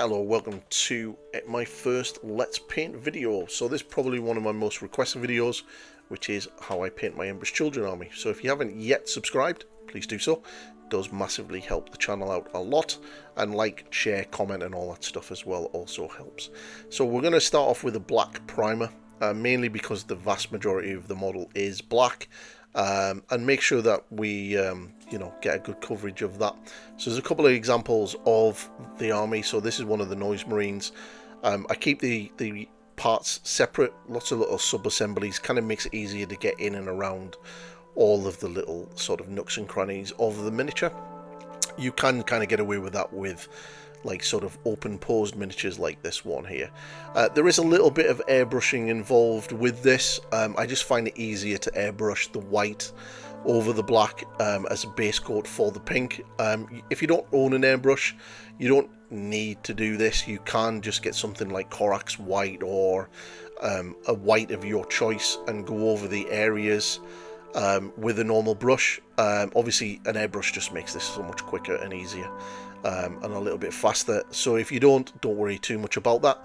Hello, welcome to my first Let's Paint video. So this is probably one of my most requested videos, which is how I paint my Emperor's Children army. So if you haven't yet subscribed, please do so. It does massively help the channel out a lot, and like, share, comment and all that stuff as well also helps. So we're going to start off with a black primer, mainly because the vast majority of the model is black. And make sure that we get a good coverage of that. So there's a couple of examples of the army. So this is one of the Noise Marines. I keep the parts separate, lots of little sub-assemblies, kind of makes it easier to get in and around all of the little sort of nooks and crannies of the miniature. You can kind of get away with that with like sort of open posed miniatures like this one here. There is a little bit of airbrushing involved with this. I just find it easier to airbrush the white over the black as a base coat for the pink. If you don't own an airbrush, you don't need to do this. You can just get something like Corax white or a white of your choice and go over the areas with a normal brush. Obviously an airbrush just makes this so much quicker and easier. And a little bit faster. So if you don't worry too much about that.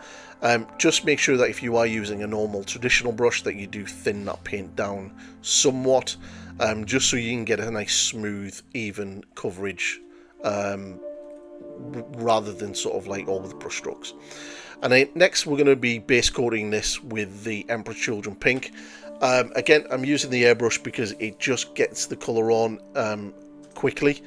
Just make sure that if you are using a normal traditional brush that you do thin that paint down somewhat, just so you can get a nice smooth even coverage, rather than sort of like all with brush strokes. And then next we're going to be base coating this with the Emperor's Children pink. Again, I'm using the airbrush because it just gets the colour on quickly,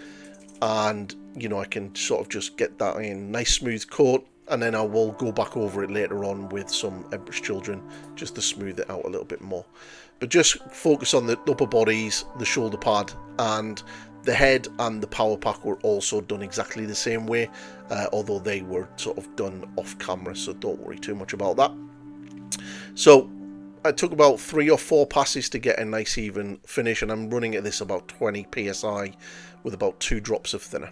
and I can sort of just get that in nice smooth coat, and then I will go back over it later on with some Emperor's Children just to smooth it out a little bit more. But just focus on the upper bodies, the shoulder pad, and the head and the power pack were also done exactly the same way, although they were sort of done off camera, so don't worry too much about that. So I took about 3 or 4 passes to get a nice even finish, and I'm running at this about 20 psi with about 2 drops of thinner.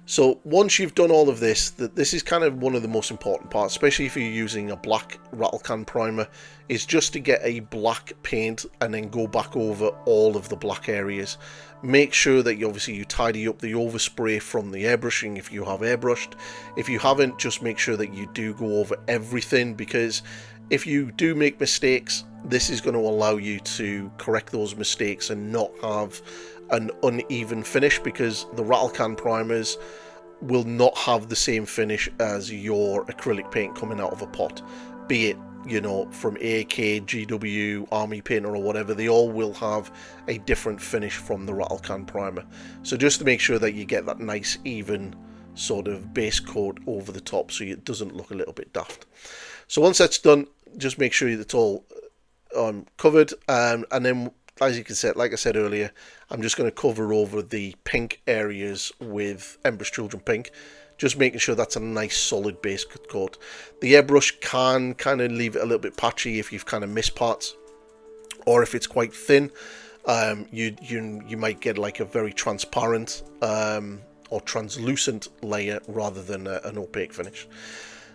So once you've done all of this, this is kind of one of the most important parts, especially if you're using a black rattle can primer, is just to get a black paint and then go back over all of the black areas. Make sure that you tidy up the overspray from the airbrushing if you have airbrushed. If you haven't, just make sure that you do go over everything, because if you do make mistakes, this is going to allow you to correct those mistakes and not have an uneven finish, because the rattle can primers will not have the same finish as your acrylic paint coming out of a pot, be it from AK, GW, Army Painter or whatever. They all will have a different finish from the rattle can primer. So just to make sure that you get that nice even sort of base coat over the top so it doesn't look a little bit daft. So once that's done, just make sure it's all covered, and then as you can see, like I said earlier, I'm just going to cover over the pink areas with Emperor's Children pink, just making sure that's a nice solid base coat. The airbrush can kind of leave it a little bit patchy if you've kind of missed parts, or if it's quite thin, you might get like a very transparent or translucent layer rather than an opaque finish.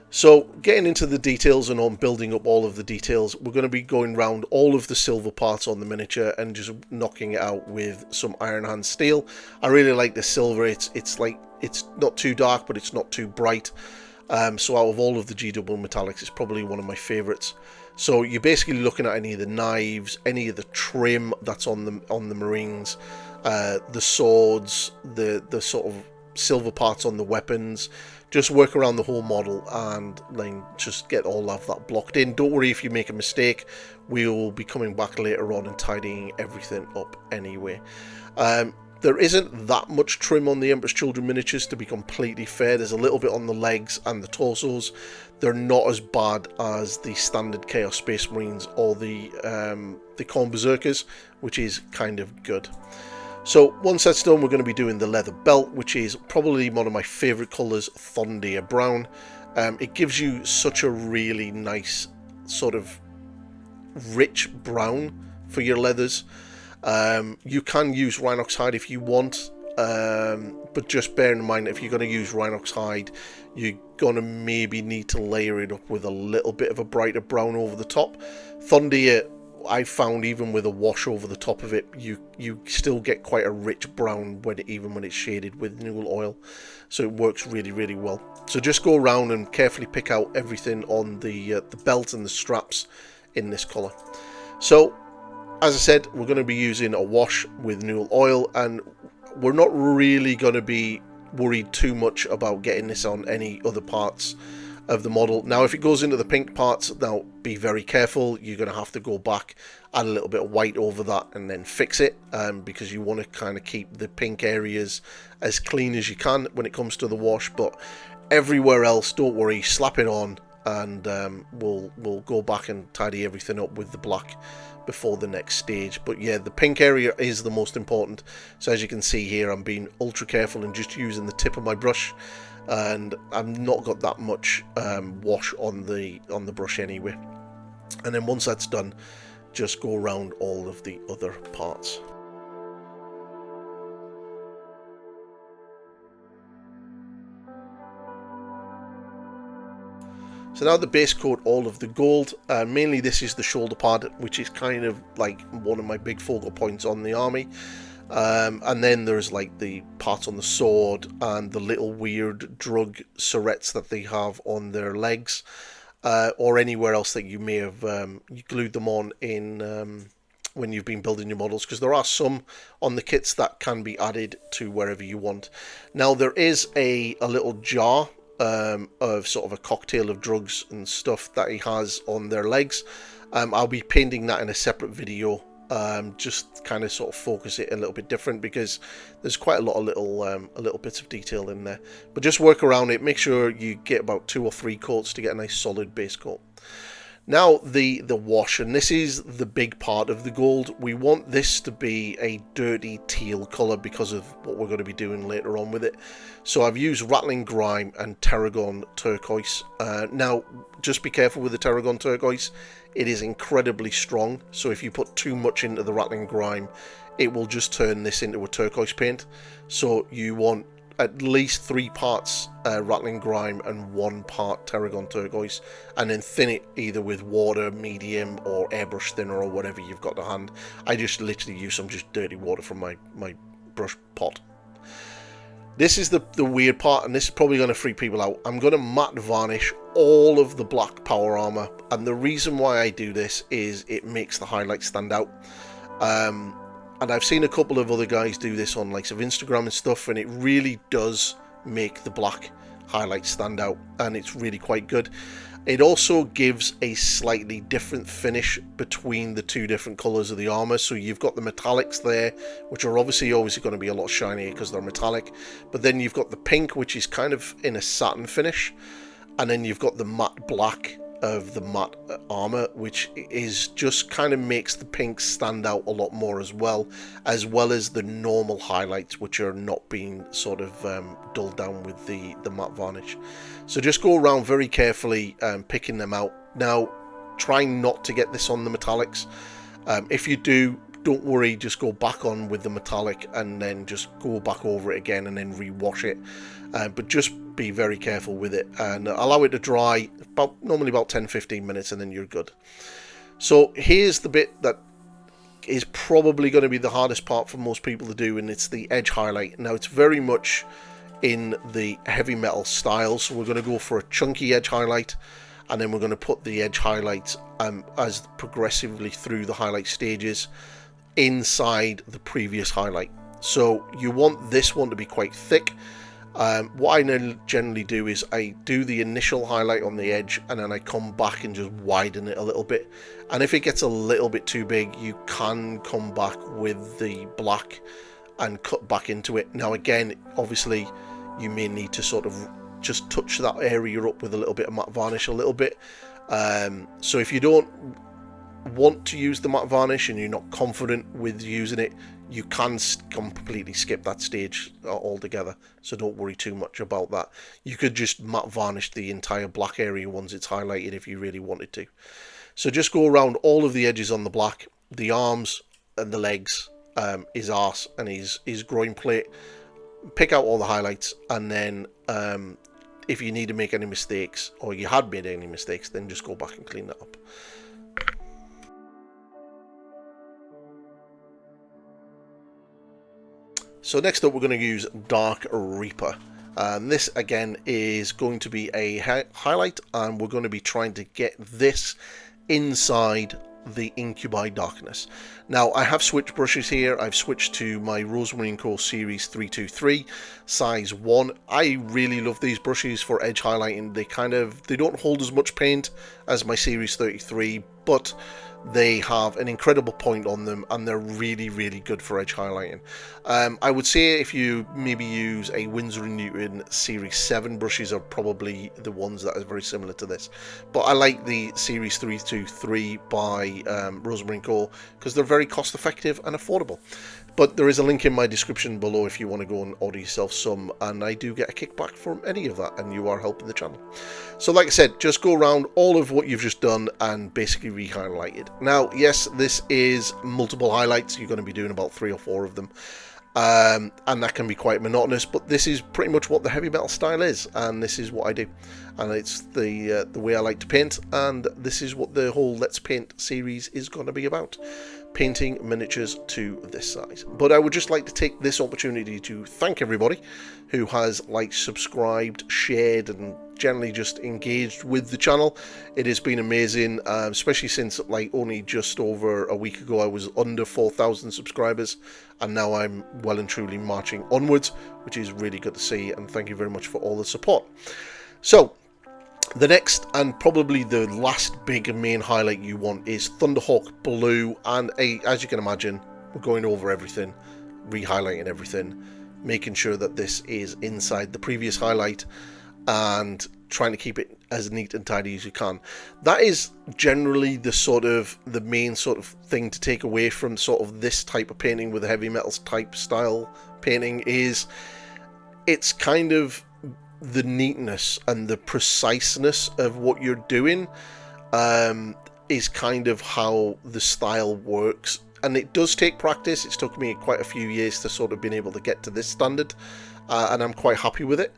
So getting into the details and on building up all of the details, we're going to be going around all of the silver parts on the miniature and just knocking it out with some Iron Hand steel. I really like the silver. It's not too dark, but it's not too bright. So out of all of the GW metallics, it's probably one of my favorites. So you're basically looking at any of the knives, any of the trim that's on the Marines, the swords, the sort of silver parts on the weapons. Just work around the whole model and then just get all of that blocked in. Don't worry if you make a mistake, we will be coming back later on and tidying everything up anyway. There isn't that much trim on the Emperor's Children miniatures, to be completely fair. There's a little bit on the legs and the torsos. They're not as bad as the standard Chaos Space Marines or the Khorne Berserkers, which is kind of good. So once that's done, we're going to be doing the leather belt, which is probably one of my favourite colours, Thondir Brown. It gives you such a really nice sort of rich brown for your leathers. You can use Rhinox hide if you want, but just bear in mind, if you're going to use Rhinox hide, you're going to maybe need to layer it up with a little bit of a brighter brown over the top. Thondir I found even with a wash over the top of it, you still get quite a rich brown even when it's shaded with Newell oil. So it works really, really well. So just go around and carefully pick out everything on the belt and the straps in this colour. So as I said, we're going to be using a wash with Newell oil, and we're not really going to be worried too much about getting this on any other parts of the model. Now if it goes into the pink parts, now be very careful. You're going to have to go back, add a little bit of white over that and then fix it, because you want to kind of keep the pink areas as clean as you can when it comes to the wash. But everywhere else, don't worry, slap it on, and we'll go back and tidy everything up with the black before the next stage. But yeah, the pink area is the most important. So as you can see here, I'm being ultra careful and just using the tip of my brush, and I've not got that much wash on the brush anyway. And then once that's done, just go around all of the other parts. So now the base coat all of the gold. Mainly this is the shoulder pad, which is kind of like one of my big focal points on the army. And then there's like the parts on the sword and the little weird drug surrettes that they have on their legs, or anywhere else that you may have you glued them on in when you've been building your models, because there are some on the kits that can be added to wherever you want. Now there is a little jar of sort of a cocktail of drugs and stuff that he has on their legs. I'll be painting that in a separate video, just kind of sort of focus it a little bit different, because there's quite a lot of little bits of detail in there. But just work around it, make sure you get about 2 or 3 coats to get a nice solid base coat. Now the wash, and this is the big part of the gold. We want this to be a dirty teal colour because of what we're going to be doing later on with it. So I've used Rattling Grime and Tarragon Turquoise. Now just be careful with the Tarragon Turquoise. It is incredibly strong, so if you put too much into the Rattling Grime, it will just turn this into a turquoise paint. So you want at least 3 parts Rattling Grime and 1 part Tarragon Turquoise, and then thin it either with water, medium, or airbrush thinner, or whatever you've got to hand. I just literally use some just dirty water from my brush pot. This is the weird part, and this is probably going to freak people out. I'm going to matte varnish all of the black power armor, and the reason why I do this is it makes the highlights stand out. And I've seen a couple of other guys do this on likes of Instagram and stuff, and it really does make the black highlights stand out, and it's really quite good. It also gives a slightly different finish between the 2 different colours of the armour. So you've got the metallics there, which are obviously going to be a lot shinier because they're metallic. But then you've got the pink, which is kind of in a satin finish. And then you've got the matte black of the matte armour, which is just kind of makes the pink stand out a lot more, as well as the normal highlights, which are not being sort of dulled down with the matte varnish. So just go around very carefully picking them out. Now trying not to get this on the metallics. If you do, don't worry, just go back on with the metallic and then just go back over it again and then rewash it. But just be very careful with it and allow it to dry normally about 10-15 minutes, and then you're good. So here's the bit that is probably going to be the hardest part for most people to do, and it's the edge highlight. Now it's very much in the heavy metal style, so we're going to go for a chunky edge highlight, and then we're going to put the edge highlights as progressively through the highlight stages inside the previous highlight. So you want this one to be quite thick. What I generally do is I do the initial highlight on the edge, and then I come back and just widen it a little bit. And if it gets a little bit too big, you can come back with the black and cut back into it. Now again, obviously you may need to sort of just touch that area up with a little bit of matte varnish a little bit. So if you don't want to use the matte varnish and you're not confident with using it, you can completely skip that stage altogether, so don't worry too much about that. You could just matte varnish the entire black area once it's highlighted if you really wanted to. So just go around all of the edges on the black, the arms and the legs, his arse and his groin plate. Pick out all the highlights, and then if you need to make any mistakes, or you had made any mistakes, then just go back and clean that up. So next up we're going to use Dark Reaper. And this again is going to be a highlight, and we're going to be trying to get this inside the Incubi Darkness. Now I have switched brushes here. I've switched to my Rosemary CO Series 323 size 1. I really love these brushes for edge highlighting. They don't hold as much paint as my Series 33, but they have an incredible point on them, and they're really, really good for edge highlighting. I would say if you maybe use a Winsor & Newton Series 7 brushes are probably the ones that are very similar to this. But I like the Series 323 by Rosemary CO because they're very cost effective and affordable. But there is a link in my description below if you want to go and order yourself some, and I do get a kickback from any of that, and you are helping the channel. So like I said, just go around all of what you've just done and basically re-highlight it. Now, yes, this is multiple highlights. You're going to be doing about 3 or 4 of them. And that can be quite monotonous, but this is pretty much what the heavy metal style is, and this is what I do, and it's the way I like to paint, and this is what the whole Let's Paint series is going to be about, painting miniatures to this size. But I would just like to take this opportunity to thank everybody who has liked, subscribed, shared, and generally just engaged with the channel. It has been amazing, especially since like only just over a week ago I was under 4,000 subscribers, and now I'm well and truly marching onwards, which is really good to see, and thank you very much for all the support. So the next and probably the last big main highlight you want is Thunderhawk Blue, and as you can imagine, we're going over everything, re-highlighting everything, making sure that this is inside the previous highlight, and trying to keep it as neat and tidy as you can. That is generally the main sort of thing to take away from sort of this type of painting with a heavy metals type style painting, is it's kind of the neatness and the preciseness of what you're doing is kind of how the style works, and it does take practice. It's took me quite a few years to sort of been able to get to this standard, and I'm quite happy with it.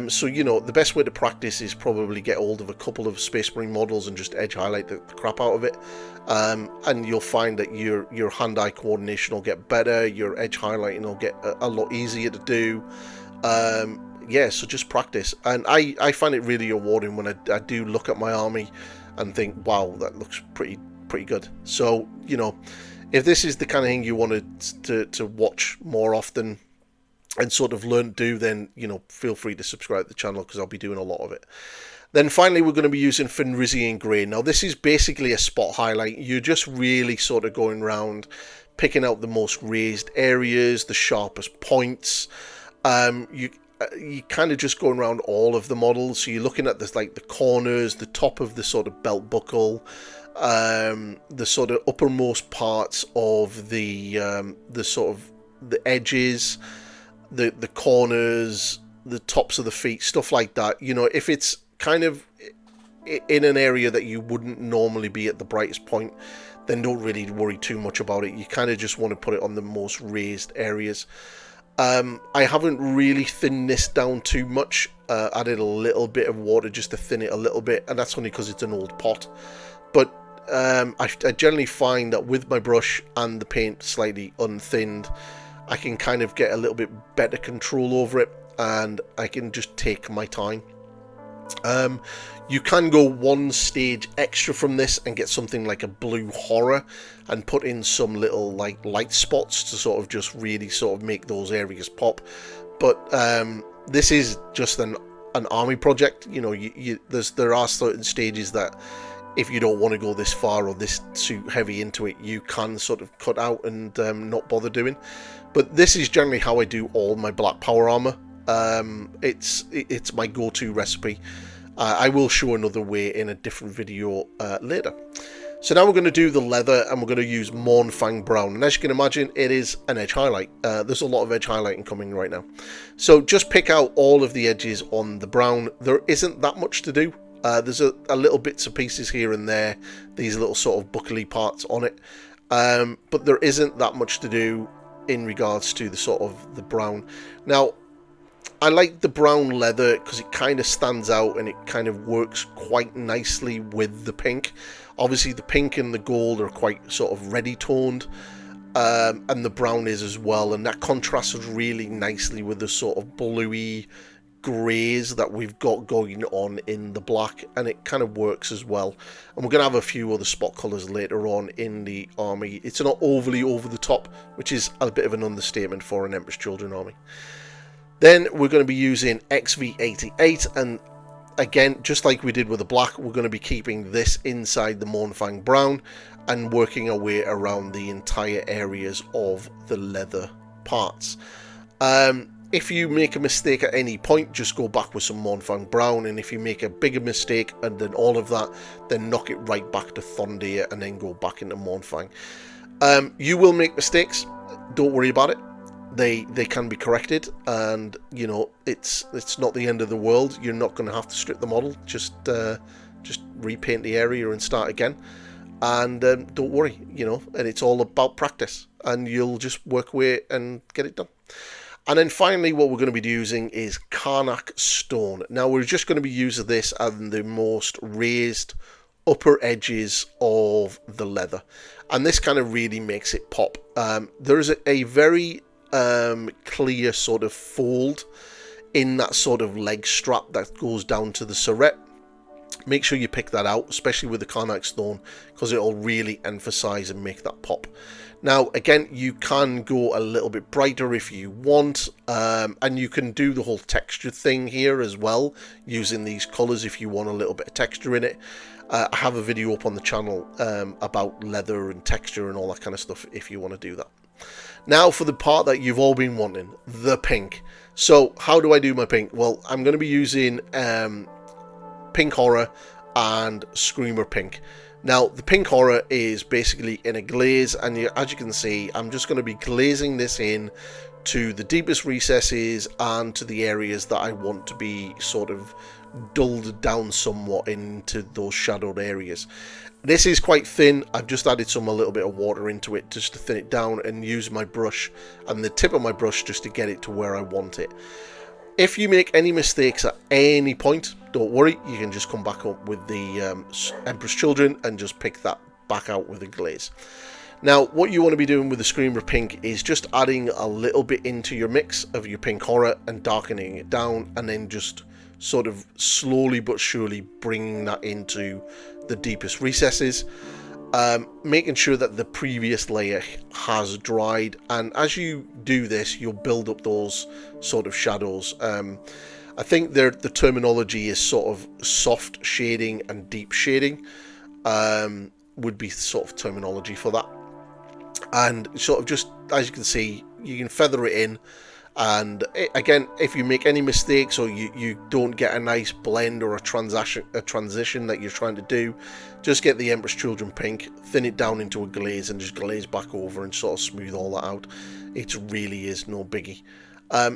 So, you know, the best way to practice is probably get hold of a couple of Space Marine models and just edge highlight the crap out of it. And you'll find that your hand-eye coordination will get better, your edge highlighting will get a lot easier to do. Yeah, so just practice. And I find it really rewarding when I do look at my army and think, wow, that looks pretty good. So, you know, if this is the kind of thing you wanted to watch more often and sort of learn to do, then, you know, feel free to subscribe to the channel because I'll be doing a lot of it. Then finally, we're going to be using Fenrisian Grey. Now, this is basically a spot highlight. You're just really sort of going around, picking out the most raised areas, the sharpest points. You kind of just going around all of the models. So you're looking at this, like the corners, the top of the sort of belt buckle, the sort of uppermost parts of the sort of the edges, the corners, the tops of the feet, stuff like that. You know, if it's kind of in an area that you wouldn't normally be at the brightest point, then don't really worry too much about it. You kind of just want to put it on the most raised areas. I haven't really thinned this down too much. Added a little bit of water just to thin it a little bit, and that's only because it's an old pot. But I generally find that with my brush and the paint slightly unthinned, I can kind of get a little bit better control over it, and I can just take my time. You can go one stage extra from this and get something like a blue horror and put in some little like light spots to sort of just really sort of make those areas pop. But this is just an army project. You know, there are certain stages that if you don't want to go this far or this too heavy into it, you can sort of cut out and not bother doing. But this is generally how I do all my black power armor. It's my go-to recipe. I will show another way in a different video later. So now we're going to do the leather, and we're going to use Mournfang Brown. And as you can imagine, it is an edge highlight. There's a lot of edge highlighting coming right now. So just pick out all of the edges on the brown. There isn't that much to do. There's a little bits and pieces here and there, these little sort of buckly parts on it. But there isn't that much to do in regards to the sort of the brown. Now, I like the brown leather because it kind of stands out and it kind of works quite nicely with the pink. Obviously the pink and the gold are quite sort of ready toned, and the brown is as well, and that contrasts really nicely with the sort of bluey greys that we've got going on in the black, and it kind of works as well. And we're going to have a few other spot colours later on in the army. It's not overly over the top, which is a bit of an understatement for an Emperor's Children army. Then we're going to be using XV88, and again, just like we did with the black, we're going to be keeping this inside the Mournfang brown and working our way around the entire areas of the leather parts. If you make a mistake at any point, just go back with some Mournfang brown, and if you make a bigger mistake and then all of that, then knock it right back to Thondir and then go back into Mournfang. You will make mistakes, don't worry about it. They can be corrected, and you know, it's not the end of the world. You're not going to have to strip the model, just repaint the area and start again. And don't worry, you know, and it's all about practice, and you'll just work away and get it done. And then finally, what we're going to be using is Karnak stone. Now, we're just going to be using this on the most raised upper edges of the leather, and this kind of really makes it pop. There is a very clear sort of fold in that sort of leg strap that goes down to the surret. Make sure you pick that out, especially with the Karnak stone, because it'll really emphasize and make that pop. Now, again, you can go a little bit brighter if you want, and you can do the whole texture thing here as well, using these colors if you want a little bit of texture in it. I have a video up on the channel about leather and texture and all that kind of stuff if you want to do that. Now for the part that you've all been wanting, the pink. So how do I do my pink? Well, I'm going to be using Pink Horror and Screamer Pink. Now, the Pink Horror is basically in a glaze, and as you can see, I'm just going to be glazing this in to the deepest recesses and to the areas that I want to be sort of dulled down somewhat into those shadowed areas. This is quite thin. I've just added a little bit of water into it just to thin it down, and use my brush and the tip of my brush just to get it to where I want it. If you make any mistakes at any point, don't worry, you can just come back up with the Emperor's Children and just pick that back out with a glaze. Now, what you want to be doing with the Screamer Pink is just adding a little bit into your mix of your Pink Horror and darkening it down, and then just sort of slowly but surely bringing that into the deepest recesses. Making sure that the previous layer has dried, and as you do this, you'll build up those sort of shadows. I think the terminology is sort of soft shading and deep shading would be sort of terminology for that. And sort of just, as you can see, you can feather it in. And again, if you make any mistakes or you don't get a nice blend or a transition that you're trying to do, just get the Emperor's Children Pink, thin it down into a glaze, and just glaze back over and sort of smooth all that out. It really is no biggie.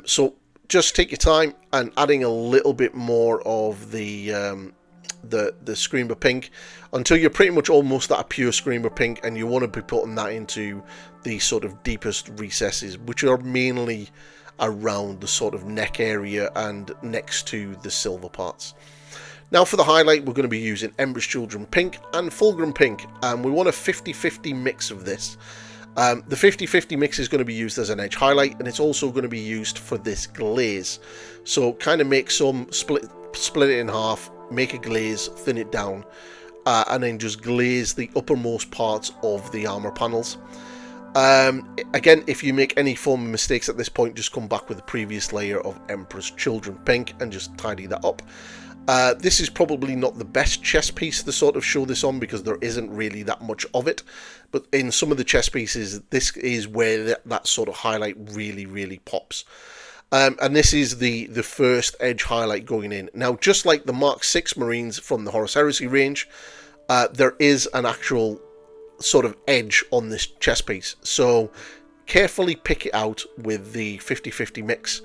So just take your time and adding a little bit more of the Screamer Pink until you're pretty much almost at a pure Screamer Pink, and you want to be putting that into the sort of deepest recesses, which are mainly around the sort of neck area and next to the silver parts. Now for the highlight, we're going to be using Emperor's Children Pink and Fulgrim Pink, and we want a 50-50 mix of this. The 50-50 mix is going to be used as an edge highlight, and it's also going to be used for this glaze. So kind of make some, split it in half, make a glaze, thin it down, and then just glaze the uppermost parts of the armor panels. Again, if you make any form of mistakes at this point, just come back with the previous layer of Emperor's Children Pink and just tidy that up. This is probably not the best chess piece to sort of show this on, because there isn't really that much of it, but in some of the chess pieces, this is where that sort of highlight really pops. And this is the first edge highlight going in. Now, just like the Mark 6 Marines from the Horus Heresy range, there is an actual sort of edge on this chess piece, so carefully pick it out with the 50-50 mix.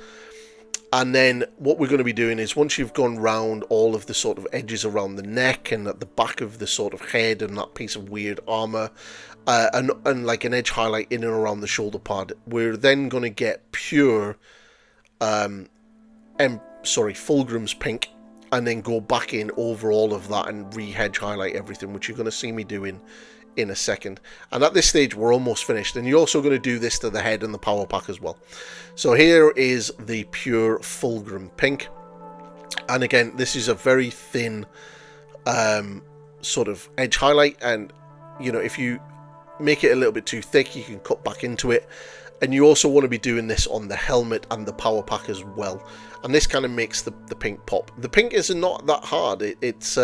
And then what we're going to be doing is, once you've gone round all of the sort of edges around the neck and at the back of the sort of head and that piece of weird armor, and like an edge highlight in and around the shoulder pad, we're then going to get pure Fulgrim's Pink, and then go back in over all of that and re-hedge highlight everything, which you're going to see me doing in a second. And at this stage we're almost finished, and you're also going to do this to the head and the power pack as well. So here is the pure fulgrim pink, and again this is a very thin sort of edge highlight, and you know, if you make it a little bit too thick you can cut back into it. And you also want to be doing this on the helmet and the power pack as well, and this kind of makes the pink pop. The pink is not that hard, it's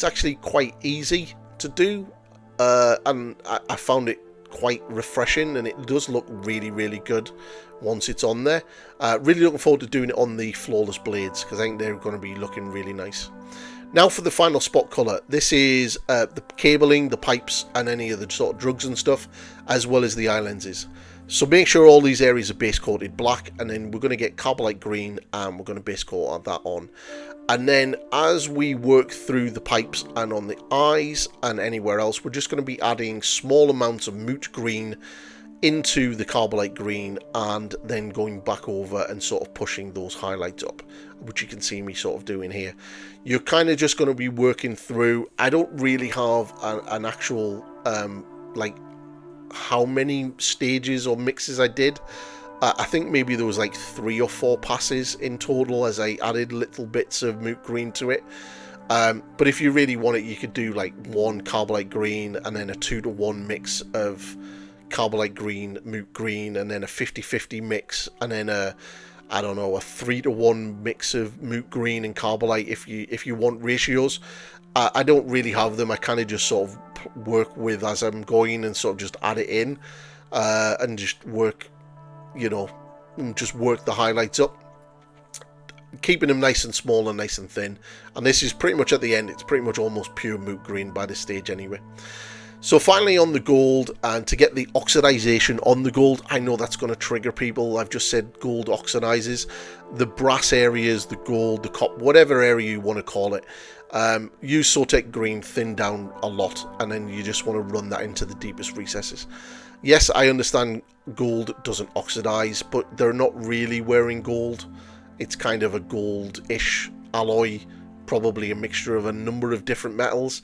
actually quite easy to do, and I found it quite refreshing, and it does look really, really good once it's on there. Really looking forward to doing it on the flawless blades, because I think they're going to be looking really nice. Now for the final spot colour. This is the cabling, the pipes, and any of the sort of drugs and stuff, as well as the eye lenses. So make sure all these areas are base coated black, and then we're going to get Carbolite green, and we're going to base coat that on. And then as we work through the pipes and on the eyes and anywhere else, we're just going to be adding small amounts of moot green into the Carbolite green, and then going back over and sort of pushing those highlights up, which you can see me sort of doing here. You're kind of just going to be working through. I don't really have an actual like how many stages or mixes I did. I think maybe there was like 3 or 4 passes in total as I added little bits of moot green to it. But if you really want it, you could do like 1 Carbolite green and then a 2-to-1 mix of Carbolite green, moot green, and then a 50-50 mix, and then I don't know, a 3-to-1 mix of moot green and Carbolite if you want ratios. I don't really have them. I kind of just sort of work with as I'm going and sort of just add it in and just work, you know, just work the highlights up, keeping them nice and small and nice and thin. And this is pretty much at the end. It's pretty much almost pure moot green by this stage anyway. So finally on the gold, and to get the oxidization on the gold, I know that's going to trigger people. I've just said gold oxidizes. The brass areas, the gold, the copper, whatever area you want to call it, use Sotek green, thin down a lot, and then you just want to run that into the deepest recesses. Yes, I understand gold doesn't oxidize, but they're not really wearing gold. It's kind of a gold-ish alloy, probably a mixture of a number of different metals.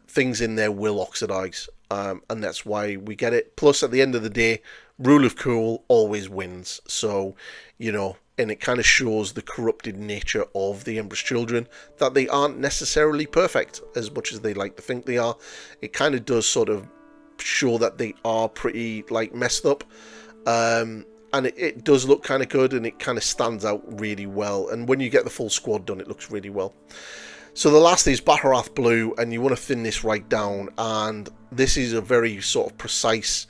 Things in there will oxidize, and that's why we get it. Plus, at the end of the day, rule of cool always wins. So, you know, and it kind of shows the corrupted nature of the Emperor's Children, that they aren't necessarily perfect as much as they like to think they are. It kind of does sort of show that they are pretty like messed up, and it does look kind of good, and it kind of stands out really well. And when you get the full squad done, it looks really well. So the last is Baharath Blue, and you want to thin this right down, and this is a very sort of precise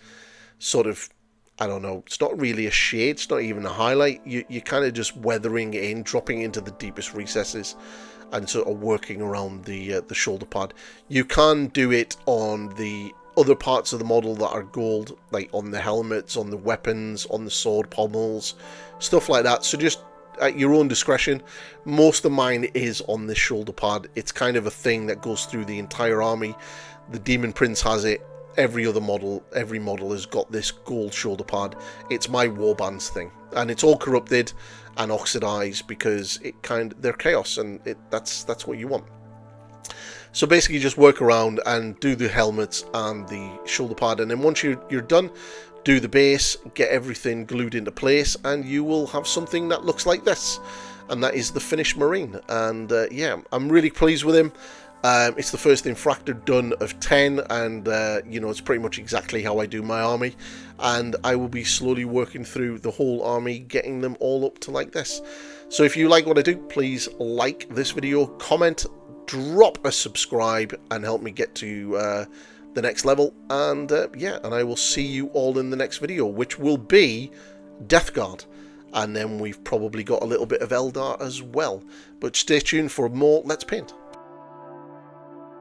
sort of, I don't know, it's not really a shade, it's not even a highlight. You're kind of just weathering it in, dropping into the deepest recesses, and sort of working around the shoulder pad. You can do it on the other parts of the model that are gold, like on the helmets, on the weapons, on the sword pommels, stuff like that. So just at your own discretion. Most of mine is on this shoulder pad. It's kind of a thing that goes through the entire army. The Demon Prince has it. Every model has got this gold shoulder pad. It's my warbands thing, and it's all corrupted and oxidized because they're chaos, and that's what you want. So basically, just work around and do the helmets and the shoulder pad, and then once you're done, do the base, get everything glued into place, and you will have something that looks like this. And that is the finished Marine. And yeah, I'm really pleased with him. It's the first Infractor done of 10, and you know, it's pretty much exactly how I do my army. And I will be slowly working through the whole army, getting them all up to like this. So if you like what I do, please like this video, comment, drop a subscribe, and help me get to the next level. And yeah, and I will see you all in the next video, which will be Death Guard, and then we've probably got a little bit of Eldar as well. But stay tuned for more Let's Paint.